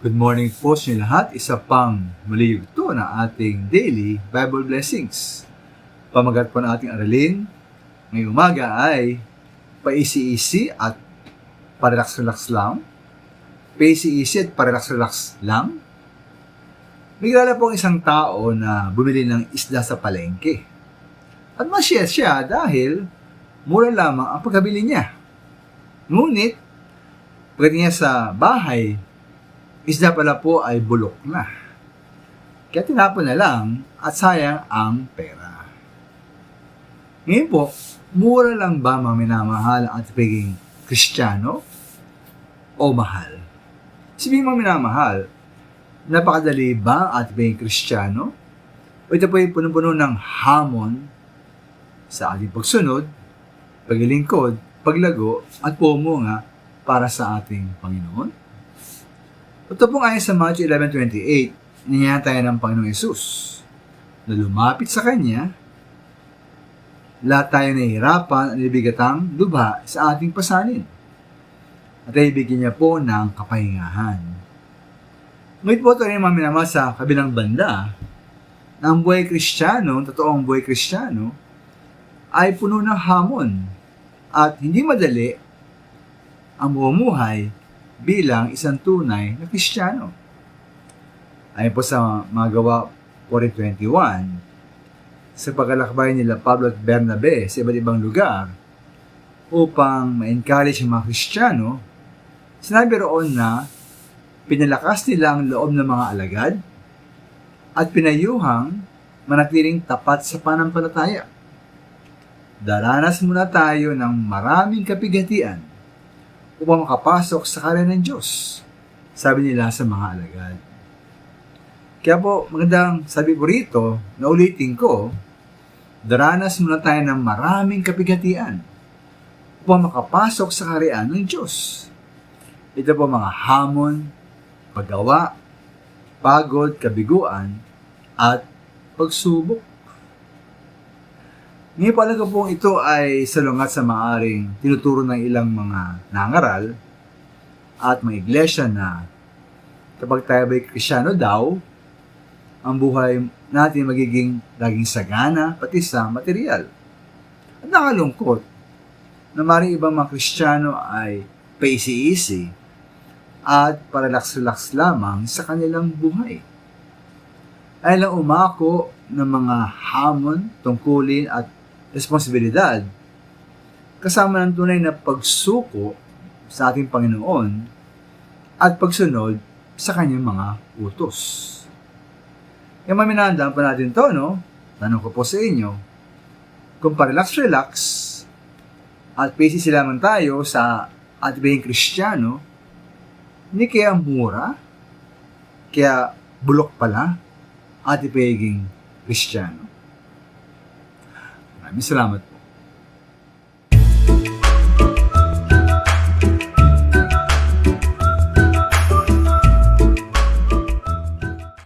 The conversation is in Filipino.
Good morning po sa inyo lahat. Isa pang muli ito na ating daily Bible blessings. Pamagat po ng ating aralin ngayong umaga ay paisi-isi at parelax-relax lang. Paisi-isi at parelax-relax lang. Bigla po isang tao na bumili ng isda sa palengke. At masya siya dahil mura lamang ang pagkabili niya. Ngunit, pagdating niya sa bahay, isda pala po ay bulok na. Kaya tinapon na lang at sayang ang pera. Ngayon po, mura lang ba mga minamahal ang ating Kristiyano o mahal? Sabihin mga minamahal, napakadali ba ang ating Kristiyano? O ito po ay puno-puno ng hamon sa ating pagsunod, paglilingkod, paglago at pumunga para sa ating Panginoon? Ito pong ayon sa Matthew 11:28, niya tayo ng Panginoong Yesus na lumapit sa Kanya, lahat tayo nahihirapan at ibigatang lubha sa ating pasanin. At ay bigyan niya po ng kapahingahan. Ngunit po ito rin mga minamahal sa kabilang banda, na ang buhay Kristiyano, totoong buhay Kristiyano, ay puno ng hamon at hindi madali ang bumuhay bilang isang tunay na Kristiyano. Ayon po sa mga Gawa 4:21, sa paglalakbay nila Pablo at Bernabe sa iba't ibang lugar upang ma-encourage ang mga Kristiyano, sinabi roon na pinalakas nila ang loob ng mga alagad at pinayuhang manatiling tapat sa pananampalataya. Daranas muna tayo ng maraming kapigatian upang makapasok sa karya ng Diyos, sabi nila sa mga alagad. Kaya po, magandang sabi po rito, na ulitin ko, daranas muna tayo ng maraming kapigatian upang makapasok sa karya ng Diyos. Ito po mga hamon, paggawa, pagod, kabiguan, at pagsubok. Ngayon pala ko pong ito ay salungat sa maaring tinuturo ng ilang mga nangaral at mga iglesia na kapag tayo ba'y Kristiyano daw, ang buhay natin magiging laging sagana pati sa material. At nakalungkot na maring ibang mga Kristiyano ay paisi-isi at parelax-relax lamang sa kanilang buhay. Ay lang umako ng mga hamon, tungkulin at responsibilidad kasama ng tunay na pagsuko sa ating Panginoon at pagsunod sa kanyang mga utos. Yung maminandaan pa natin to, no? Tanong ko po sa inyo, kung parelax-relax at paisi lamang tayo sa ating Kristiyano, hindi kaya mura, kaya bulok pala ating Kristiyano. Maraming salamat.